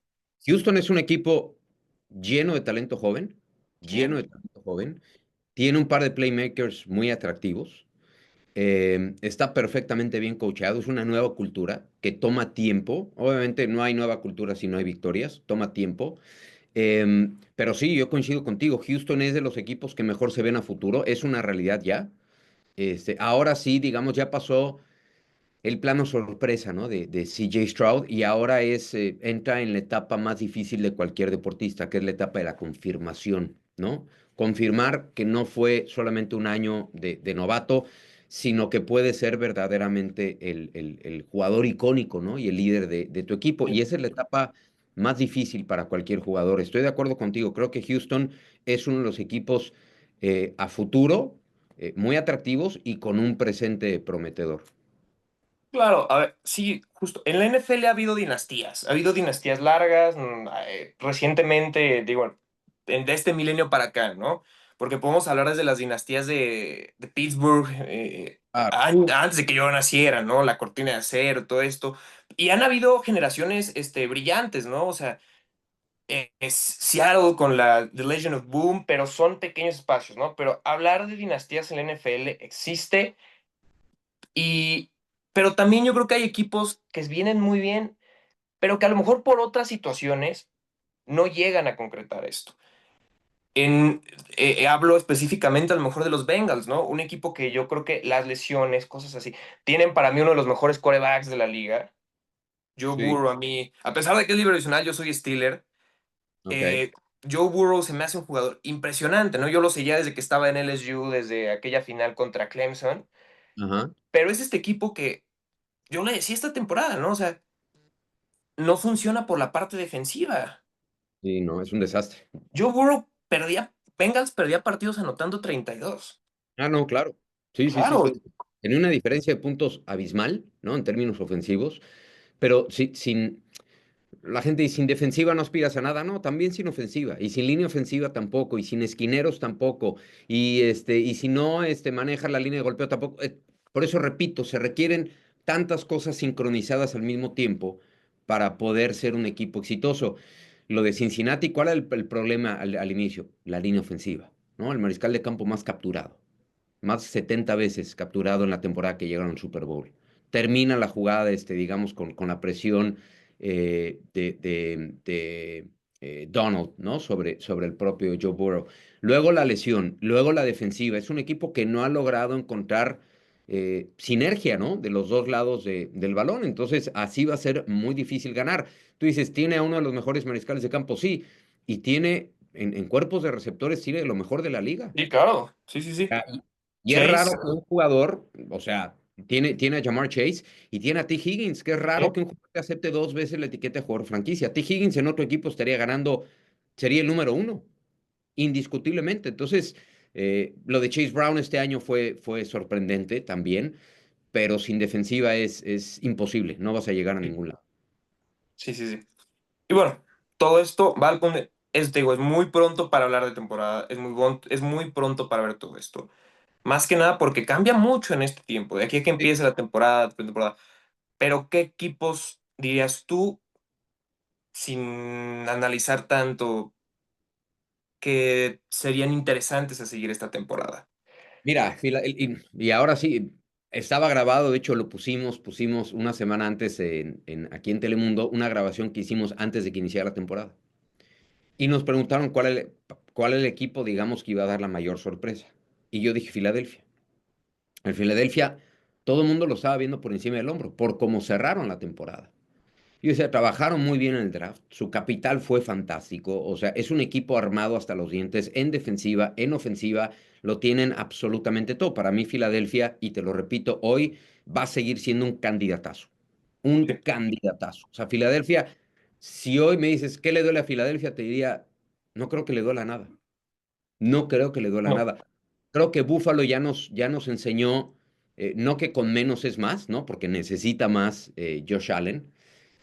Houston es un equipo lleno de talento joven, Sí, lleno de talento joven. Tiene un par de playmakers muy atractivos. Está perfectamente bien coachado. Es una nueva cultura que toma tiempo. Obviamente no hay nueva cultura si no hay victorias. Toma tiempo. Pero sí, yo coincido contigo. Houston es de los equipos que mejor se ven a futuro. Es una realidad ya. Ahora sí, digamos, ya pasó el plano sorpresa, ¿no? De CJ Stroud y ahora entra en la etapa más difícil de cualquier deportista, que es la etapa de la confirmación, ¿no? Confirmar que no fue solamente un año de novato, sino que puede ser verdaderamente el jugador icónico, ¿no? Y el líder de tu equipo. Y sí. esa es la etapa más difícil para cualquier jugador. Estoy de acuerdo contigo. Creo que Houston es uno de los equipos a futuro muy atractivos y con un presente prometedor. Claro, a ver, sí, justo. En la NFL ha habido dinastías largas, recientemente, digo, de este milenio para acá, ¿no? Porque podemos hablar desde las dinastías de Pittsburgh, Claro. antes de que yo naciera, ¿no? La cortina de acero, todo esto. Y han habido generaciones, brillantes, ¿no? O sea, es Seattle con la The Legend of Boom, pero son pequeños espacios, ¿no? Pero hablar de dinastías en la NFL existe y... Pero también yo creo que hay equipos que vienen muy bien, pero que a lo mejor por otras situaciones no llegan a concretar esto. En, hablo específicamente a lo mejor de los Bengals, ¿no? Un equipo que yo creo que las lesiones, cosas así, tienen para mí uno de los mejores quarterbacks de la liga. Joe Sí, Burrow a mí, a pesar de que es divisional, yo soy Steeler. ok. eh, Joe Burrow se me hace un jugador impresionante, ¿no? Yo lo seguía desde que estaba en LSU, desde aquella final contra Clemson, Ajá. pero es este equipo que yo le decía esta temporada, ¿no? O sea, no funciona por la parte defensiva. Sí, no, es un desastre. Joe Burrow Bengals perdía partidos anotando 32. No, claro. Sí, sí, sí, Claro, sí. Tenía una diferencia de puntos abismal, ¿no? En términos ofensivos, pero la gente dice, sin defensiva no aspiras a nada, no, también sin ofensiva, y sin línea ofensiva tampoco, y sin esquineros tampoco, y si no manejas la línea de golpeo tampoco. Por eso repito, se requieren tantas cosas sincronizadas al mismo tiempo para poder ser un equipo exitoso. Lo de Cincinnati, ¿cuál era el problema al inicio? La línea ofensiva, ¿no? El mariscal de campo más capturado, más de 70 veces capturado en la temporada que llegaron al Super Bowl. Termina la jugada, digamos, con la presión de Donald, ¿no? Sobre el propio Joe Burrow. Luego la lesión, luego la defensiva. Es un equipo que no ha logrado encontrar sinergia, ¿no? De los dos lados del balón. Entonces, así va a ser muy difícil ganar. Tú dices, tiene a uno de los mejores mariscales de campo, sí, y tiene en cuerpos de receptores, tiene lo mejor de la liga. sí, claro. Sí, sí, sí. Y es raro Chase. que un jugador, o sea, tiene a Jamar Chase y tiene a T. Higgins, que es raro ¿Sí? que un jugador te acepte dos veces la etiqueta de jugador franquicia. T. Higgins en otro equipo estaría ganando, sería el número uno, indiscutiblemente. Entonces, lo de Chase Brown este año fue sorprendente también, pero sin defensiva es imposible, no vas a llegar a ningún lado. Sí, sí, sí. Y bueno, todo esto va al te digo, es muy pronto para hablar de temporada, es muy pronto para ver todo esto. Más que nada porque cambia mucho en este tiempo, de aquí a que Sí. empiece la temporada. Pero, ¿qué equipos dirías tú, sin analizar tanto, que serían interesantes a seguir esta temporada? Mira, y ahora sí, estaba grabado, de hecho lo pusimos una semana antes aquí en Telemundo, una grabación que hicimos antes de que iniciara la temporada. Y nos preguntaron cuál es el equipo, digamos, que iba a dar la mayor sorpresa. Y yo dije Filadelfia. En Filadelfia, todo el mundo lo estaba viendo por encima del hombro, por cómo cerraron la temporada. Y o sea, trabajaron muy bien en el draft, su capital fue fantástico, o sea, es un equipo armado hasta los dientes, en defensiva, en ofensiva, lo tienen absolutamente todo. Para mí, Filadelfia, y te lo repito, hoy va a seguir siendo un Sí. candidatazo. O sea, Filadelfia, si hoy me dices, ¿qué le duele a Filadelfia? Te diría, no creo que le duela nada. No creo que le duela No. nada. Creo que Buffalo ya nos enseñó, no que con menos es más, ¿no? Porque necesita más Josh Allen,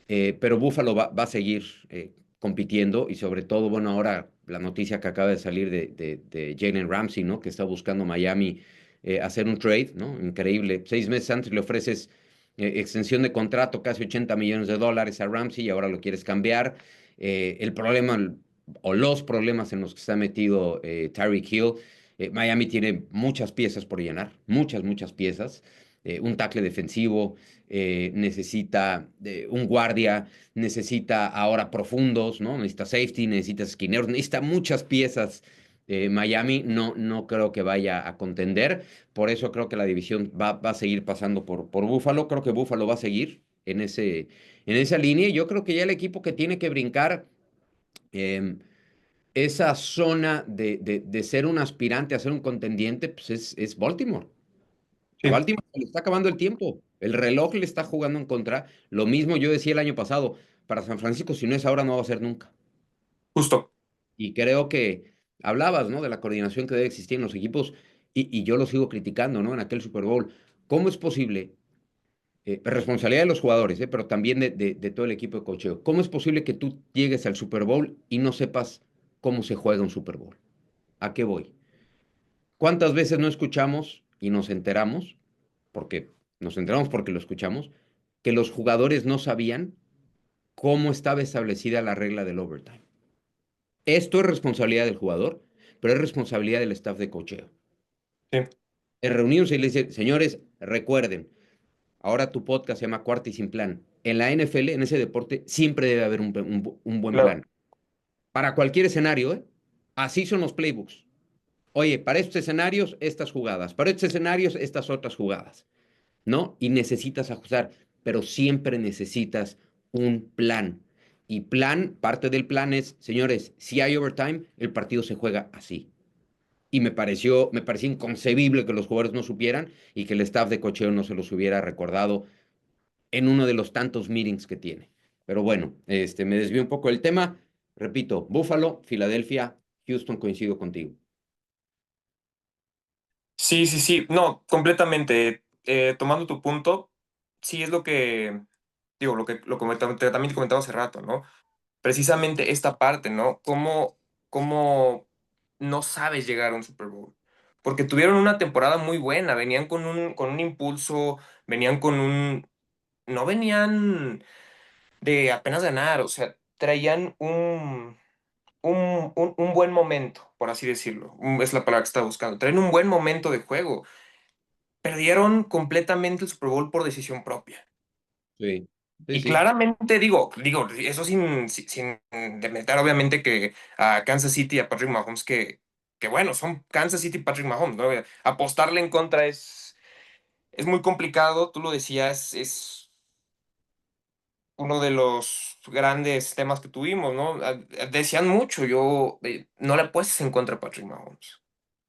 pero Buffalo va a seguir compitiendo y sobre todo, bueno, ahora la noticia que acaba de salir de Jalen Ramsey, ¿no? Que está buscando Miami hacer un trade, ¿no? Increíble. 6 meses antes le ofreces extensión de contrato, casi $80 millones a Ramsey y ahora lo quieres cambiar. El problema o los problemas en los que está metido Tyreek Hill. Miami tiene muchas piezas por llenar, muchas piezas. Un tackle defensivo, necesita un guardia, necesita ahora profundos, ¿no? Necesita safety, necesita esquineros, necesita muchas piezas. Miami no creo que vaya a contender, por eso creo que la división va a seguir pasando por Buffalo. Creo que Buffalo va a seguir en esa línea. Y yo creo que ya el equipo que tiene que brincar eh, esa zona de ser un aspirante a ser un contendiente, pues es Baltimore. A Sí, Baltimore se le está acabando el tiempo. El reloj le está jugando en contra. Lo mismo yo decía el año pasado. Para San Francisco, si no es ahora, no va a ser nunca. justo. Y creo que hablabas, ¿no? De la coordinación que debe existir en los equipos. Y yo lo sigo criticando, ¿no? En aquel Super Bowl. ¿Cómo es posible? Responsabilidad de los jugadores, pero también de todo el equipo de cocheo. ¿Cómo es posible que tú llegues al Super Bowl y no sepas cómo se juega un Super Bowl? ¿A qué voy? ¿Cuántas veces no escuchamos y nos enteramos, porque nos enteramos porque lo escuchamos, que los jugadores no sabían cómo estaba establecida la regla del overtime? Esto es responsabilidad del jugador, pero es responsabilidad del staff de cocheo. Sí, En reunirse y le dice, señores, recuerden, ahora tu podcast se llama Cuarta y Sin Plan. En la NFL, en ese deporte, siempre debe haber un buen claro. plan. Para cualquier escenario, ¿eh? Así son los playbooks. Oye, para estos escenarios, estas jugadas. Para estos escenarios, estas otras jugadas. ¿No? Y necesitas ajustar, pero siempre necesitas un plan. Y plan, parte del plan es, señores, si hay overtime, el partido se juega así. Y me pareció inconcebible que los jugadores no supieran y que el staff de cocheo no se los hubiera recordado en uno de los tantos meetings que tiene. Pero bueno, me desvío un poco del tema. Repito, Buffalo, Filadelfia, Houston, coincido contigo. Sí, sí, sí. No, completamente. Tomando tu punto, sí es lo que, digo, también te comentaba hace rato, ¿no? Precisamente esta parte, ¿no? ¿Cómo no sabes llegar a un Super Bowl? Porque tuvieron una temporada muy buena, venían con un impulso, venían con un... No venían de apenas ganar, o sea, traían un buen momento, por así decirlo. Es la palabra que estaba buscando. Traían un buen momento de juego. Perdieron completamente el Super Bowl por decisión propia. Sí, sí, Y sí. claramente digo, eso sin demeter obviamente que a Kansas City y a Patrick Mahomes, que bueno, son Kansas City y Patrick Mahomes, ¿no? Apostarle en contra es muy complicado, tú lo decías, es uno de los grandes temas que tuvimos, ¿no? Decían mucho, no le apuestes en contra a Patrick Mahomes,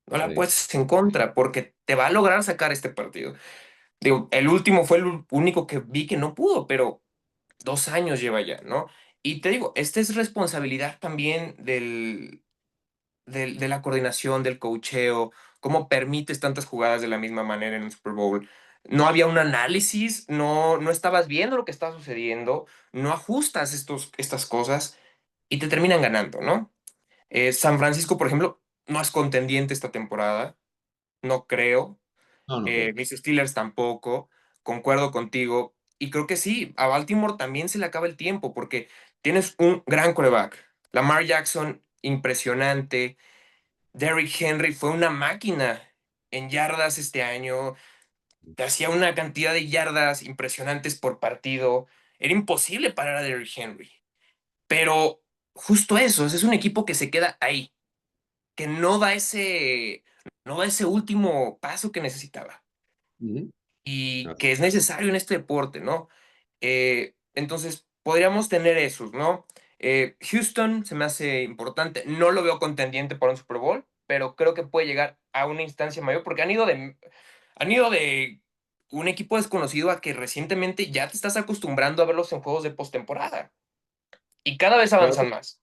no le Sí. apuestes en contra, porque te va a lograr sacar este partido. Digo, el último fue el único que vi que no pudo, pero 2 años lleva ya, ¿no? Y te digo, esta es responsabilidad también de la coordinación, del coacheo, cómo permites tantas jugadas de la misma manera en el Super Bowl. No había un análisis, no estabas viendo lo que estaba sucediendo, no ajustas estas cosas y te terminan ganando, ¿no? San Francisco, por ejemplo, no es contendiente esta temporada, no creo. No, no creo. Mis Steelers tampoco, concuerdo contigo. Y creo que sí, a Baltimore también se le acaba el tiempo porque tienes un gran quarterback. Lamar Jackson, impresionante. Derrick Henry fue una máquina en yardas este año. Te hacía una cantidad de yardas impresionantes por partido. Era imposible parar a Derrick Henry. Pero justo eso, ese es un equipo que se queda ahí, que no da ese último paso que necesitaba Ujú. y Así. que es necesario en este deporte, ¿no? Entonces, podríamos tener esos, ¿no? Houston se me hace importante, no lo veo contendiente para un Super Bowl, pero creo que puede llegar a una instancia mayor porque han ido de un equipo desconocido a que recientemente ya te estás acostumbrando a verlos en juegos de postemporada y cada vez Pero avanzan más.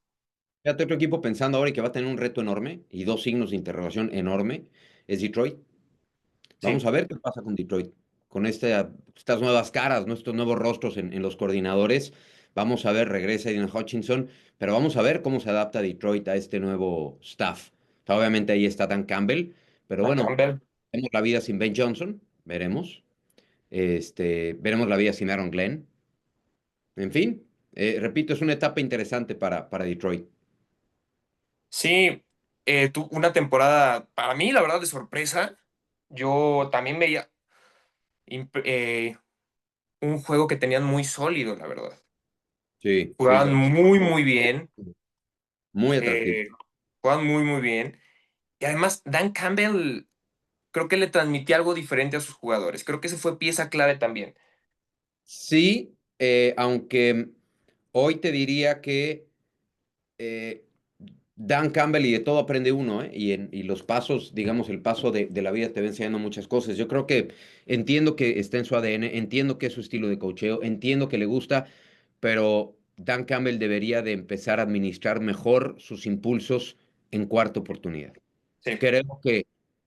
fíjate otro equipo pensando ahora y que va a tener un reto enorme y dos signos de interrogación enorme, es Detroit. Vamos Sí, a ver qué pasa con Detroit, con estas nuevas caras, ¿no? Estos nuevos rostros en los coordinadores. Vamos a ver, regresa Aiden Hutchinson, pero vamos a ver cómo se adapta Detroit a este nuevo staff. O sea, obviamente ahí está Dan Campbell, pero Dan bueno, Campbell. veremos la vida sin Ben Johnson, veremos. Veremos la vida sin Aaron Glenn. En fin, repito, es una etapa interesante para Detroit. Sí, una temporada, para mí, la verdad, de sorpresa. Yo también veía imp- eh, un juego que tenían muy sólido, la verdad. Sí, sí, Jugaban muy, muy bien. muy atractivo. eh, Jugaban muy, muy bien. Y además, Dan Campbell creo que le transmitía algo diferente a sus jugadores. Creo que ese fue pieza clave también. Sí, aunque hoy te diría que eh, Dan Campbell y de todo aprende uno, ¿eh? Y los pasos, digamos, el paso de la vida te va enseñando muchas cosas. Yo creo que entiendo que está en su ADN, entiendo que es su estilo de coacheo, entiendo que le gusta, pero Dan Campbell debería de empezar a administrar mejor sus impulsos en cuarta oportunidad. Sí, Creo que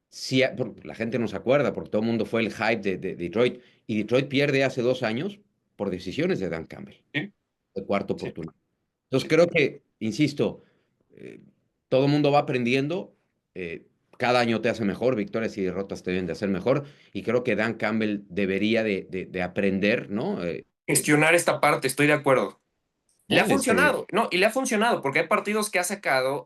sí, porque la gente no se acuerda, porque todo el mundo fue el hype de Detroit, y Detroit pierde hace 2 años por decisiones de Dan Campbell, sí, de cuarta sí, oportunidad. Entonces sí. creo que, insisto, eh, todo el mundo va aprendiendo, cada año te hace mejor, victorias y derrotas te deben de hacer mejor, y creo que Dan Campbell debería de aprender, ¿no? Gestionar esta parte, estoy de acuerdo. Le ha ¿No? funcionado, ¿no? Y le ha funcionado, porque hay partidos que ha sacado,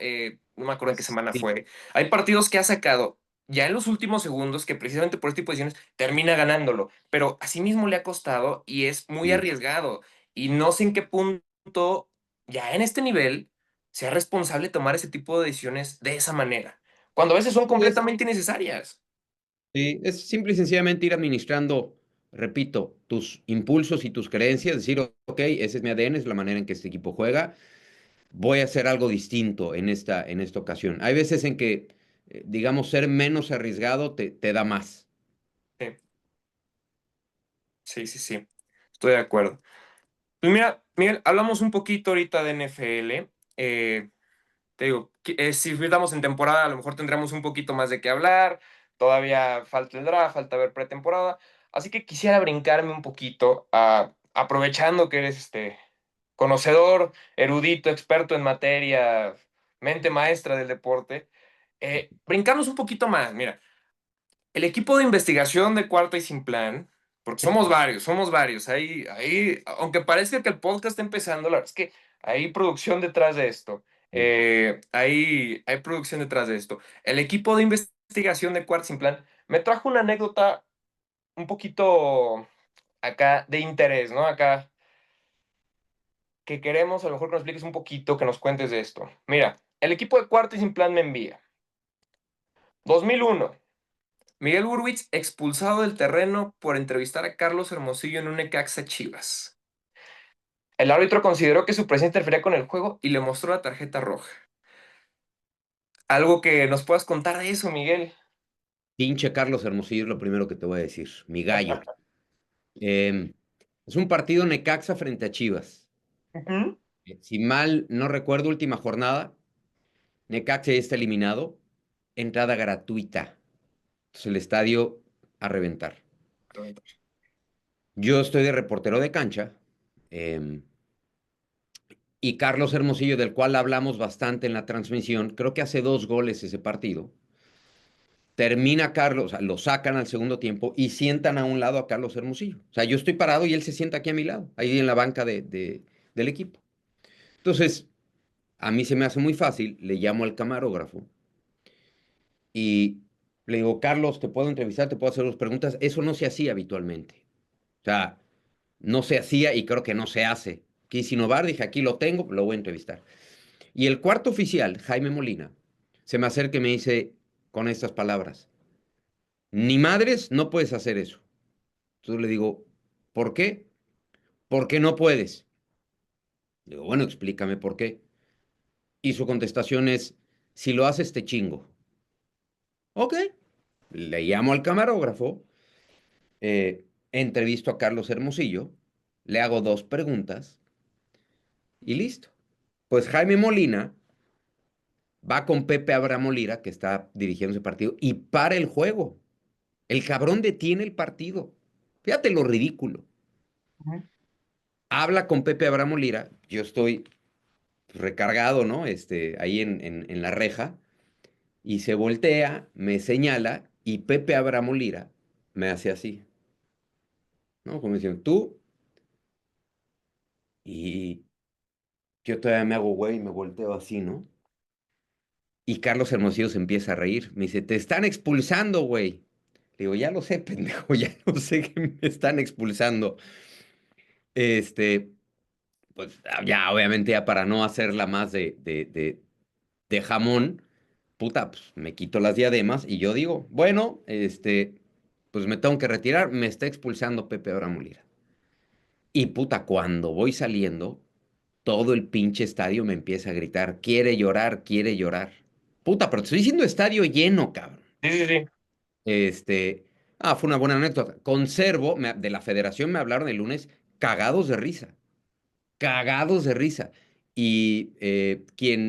no me acuerdo en qué semana Sí, fue, hay partidos que ha sacado ya en los últimos segundos que precisamente por este tipo de decisiones termina ganándolo, pero asimismo le ha costado y es muy sí. arriesgado. Y no sé en qué punto, ya en este nivel, sea responsable tomar ese tipo de decisiones de esa manera, cuando a veces son Es, completamente innecesarias. sí, es simple y sencillamente ir administrando, repito, tus impulsos y tus creencias, decir, ok, ese es mi ADN, es la manera en que este equipo juega, voy a hacer algo distinto en esta ocasión. Hay veces en que, digamos, ser menos arriesgado te da más. Sí, sí, sí, sí, estoy de acuerdo. Pues mira, Miguel, hablamos un poquito ahorita de NFL. Te digo, si estamos en temporada, a lo mejor tendremos un poquito más de qué hablar. Todavía falta el draft, falta ver pretemporada. Así que quisiera brincarme un poquito, aprovechando que eres conocedor, erudito, experto en materia, mente maestra del deporte. Brincarnos un poquito más. Mira, el equipo de investigación de Cuarta y Sin Plan, porque somos varios. Aunque parezca que el podcast está empezando, la verdad es que hay producción detrás de esto. Hay producción detrás de esto. El equipo de investigación de Cuarta y Sin Plan me trajo una anécdota un poquito acá de interés, ¿no? Acá que queremos a lo mejor que nos expliques un poquito, que nos cuentes de esto. Mira, el equipo de Cuarta y Sin Plan me envía. 2001. Miguel Burwitz expulsado del terreno por entrevistar a Carlos Hermosillo en un Necaxa Chivas. El árbitro consideró que su presencia interfería con el juego y le mostró la tarjeta roja. Algo que nos puedas contar de eso, Miguel. Pinche Carlos Hermosillo es lo primero que te voy a decir, mi gallo. Em, es un partido Necaxa frente a Chivas. Ujú. Si mal no recuerdo, última jornada, Necaxa ya está eliminado, entrada gratuita. Entonces el estadio a reventar. Yo estoy de reportero de cancha, em, y Carlos Hermosillo, del cual hablamos bastante en la transmisión, creo que hace 2 goles ese partido. Termina Carlos, o sea, lo sacan al segundo tiempo y sientan a un lado a Carlos Hermosillo. O sea, yo estoy parado y él se sienta aquí a mi lado, ahí en la banca del equipo. Entonces, a mí se me hace muy fácil, le llamo al camarógrafo y le digo, Carlos, te puedo entrevistar, te puedo hacer dos preguntas. Eso no se hacía habitualmente. O sea, no se hacía y creo que no se hace. Quise innovar, dije, aquí lo tengo, lo voy a entrevistar. Y el cuarto oficial, Jaime Molina, se me acerca y me dice con estas palabras, ni madres, no puedes hacer eso. Entonces le digo, ¿por qué? ¿Por qué no puedes? Le digo, bueno, explícame por qué. Y su contestación es, si lo haces, te chingo. Ok, le llamo al camarógrafo, entrevisto a Carlos Hermosillo, le hago dos preguntas y listo. Pues Jaime Molina va con Pepe Abramolira, que está dirigiendo ese partido, y para el juego. El cabrón detiene el partido. Fíjate lo ridículo. Ujú. habla con Pepe Abramo Lira, yo estoy recargado, ¿no? Ahí en la reja, y se voltea, me señala, y Pepe Abramo Lira me hace así, ¿no? Como diciendo, tú, y yo todavía me hago güey, me volteo así, ¿no? Y Carlos Hermosillo se empieza a reír, me dice, te están expulsando, güey. Le digo, ya lo sé, pendejo, ya lo sé que me están expulsando. Este, pues ya, obviamente, ya para no hacerla más de jamón, puta, pues me quito las diademas y yo digo, bueno, pues me tengo que retirar, me está expulsando Pepe Abramo Lira. Y puta, cuando voy saliendo, todo el pinche estadio me empieza a gritar, quiere llorar, quiere llorar. Puta, pero te estoy diciendo estadio lleno, cabrón. Sí, sí, sí. Este, fue una buena anécdota. Conservo, de la federación me hablaron el lunes cagados de risa, cagados de risa. Y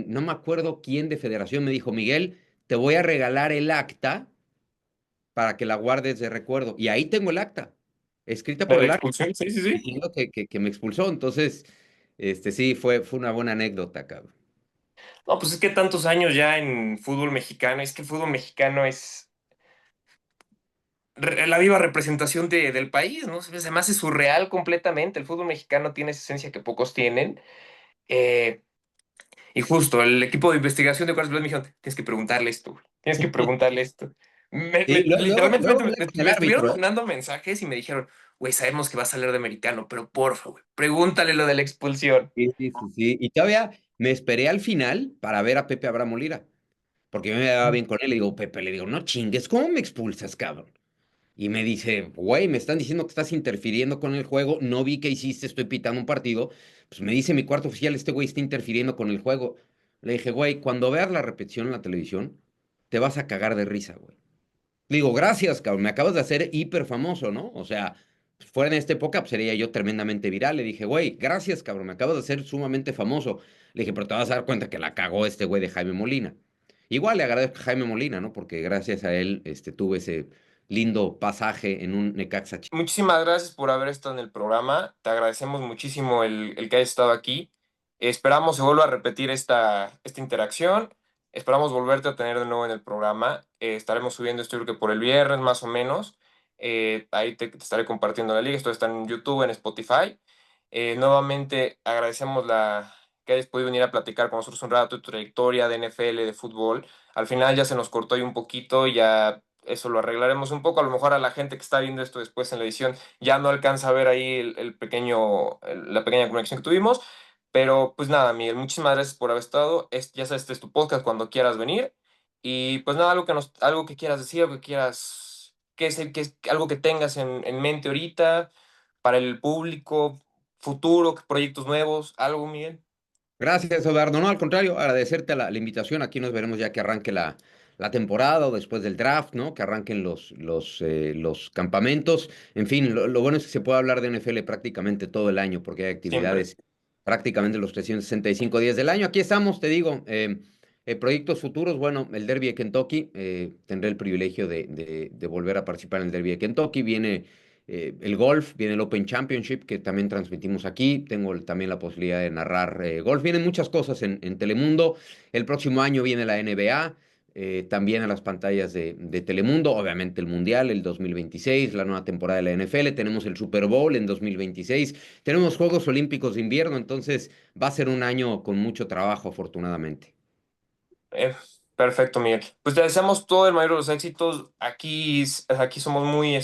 no me acuerdo quién de federación me dijo, Miguel, te voy a regalar el acta para que la guardes de recuerdo. Y ahí tengo el acta, escrita De por la el árbitro, expulsión, sí, sí, sí. diciendo que me expulsó. Entonces, sí, fue una buena anécdota, cabrón. No, pues es que tantos años ya en fútbol mexicano, es que el fútbol mexicano es la viva representación del país, ¿no? Se me hace surreal completamente. El fútbol mexicano tiene esa esencia que pocos tienen. Eh, y justo, el equipo de investigación de Cuartos Blas me dijeron, tienes que preguntarle esto, güey, tienes que preguntarle esto. Sí, luego, Literalmente luego hablar con el me estuvieron árbitro, ¿eh? mandando mensajes y me dijeron, güey, sabemos que va a salir de americano, pero por favor, pregúntale lo de la expulsión. Sí, sí, sí, sí. Y todavía me esperé al final para ver a Pepe Abramo Lira, porque yo me daba bien con él. Le digo, Pepe, le digo, no chingues, ¿cómo me expulsas, cabrón? Y me dice, güey, me están diciendo que estás interfiriendo con el juego, no vi qué hiciste, estoy pitando un partido. Pues me dice mi cuarto oficial, este güey está interfiriendo con el juego. Le dije, güey, cuando veas la repetición en la televisión, te vas a cagar de risa, güey. Le digo, gracias, cabrón, me acabas de hacer hiper famoso, ¿no? O sea, pues, fuera en esta época, pues sería yo tremendamente viral. Le dije, güey, gracias, cabrón, me acabas de hacer sumamente famoso. Le dije, pero te vas a dar cuenta que la cagó este güey de Jaime Molina. Igual le agradezco a Jaime Molina, ¿no? Porque gracias a él, tuve ese lindo pasaje en un Necaxa. Muchísimas gracias por haber estado en el programa. Te agradecemos muchísimo el que hayas estado aquí. Esperamos se vuelva a repetir esta interacción. Esperamos volverte a tener de nuevo en el programa. Estaremos subiendo esto yo creo que por el viernes más o menos. Ahí te estaré compartiendo la liga. Esto está en YouTube, en Spotify. Nuevamente agradecemos que hayas podido venir a platicar con nosotros un rato de tu trayectoria de NFL, de fútbol. Al final ya se nos cortó ahí un poquito, ya eso lo arreglaremos un poco. A lo mejor a la gente que está viendo esto después en la edición ya no alcanza a ver ahí la pequeña conexión que tuvimos. Pero pues nada, Miguel, muchísimas gracias por haber estado. Ya sabes, este es tu podcast cuando quieras venir. Y pues nada, algo que quieras decir, algo que quieras, algo que tengas en mente ahorita para el público, futuro, proyectos nuevos, algo, Miguel. Gracias, Eduardo. No, al contrario, agradecerte la invitación. Aquí nos veremos ya que arranque la temporada o después del draft, ¿no? Que arranquen los campamentos. En fin, lo bueno es que se puede hablar de NFL prácticamente todo el año porque hay Siempre. actividades prácticamente los 365 días del año. Aquí estamos, te digo, proyectos futuros. Bueno, el Derby de Kentucky, tendré el privilegio de volver a participar en el Derby de Kentucky. Viene el golf, viene el Open Championship, que también transmitimos aquí. Tengo también la posibilidad de narrar golf. Vienen muchas cosas en Telemundo. El próximo año viene la NBA, también a las pantallas de Telemundo. Obviamente el Mundial, el 2026, la nueva temporada de la NFL. Tenemos el Super Bowl en 2026. Tenemos Juegos Olímpicos de invierno. Entonces va a ser un año con mucho trabajo, afortunadamente. Eh, Perfecto, Miguel. Pues te deseamos todo el mayor de los éxitos. Aquí somos muy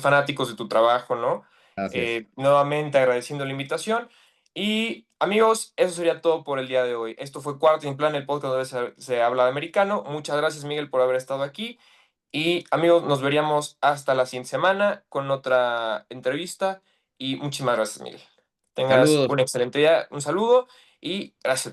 fanáticos de tu trabajo, ¿no? Gracias. Nuevamente agradeciendo la invitación. Y amigos, eso sería todo por el día de hoy. Esto fue Cuarto en Plan, el podcast donde se habla de americano. Muchas gracias, Miguel, por haber estado aquí. Y amigos, nos veríamos hasta la siguiente semana con otra entrevista. Y muchísimas gracias, Miguel. Tengas Saludos. un excelente día. Un saludo y gracias a todos.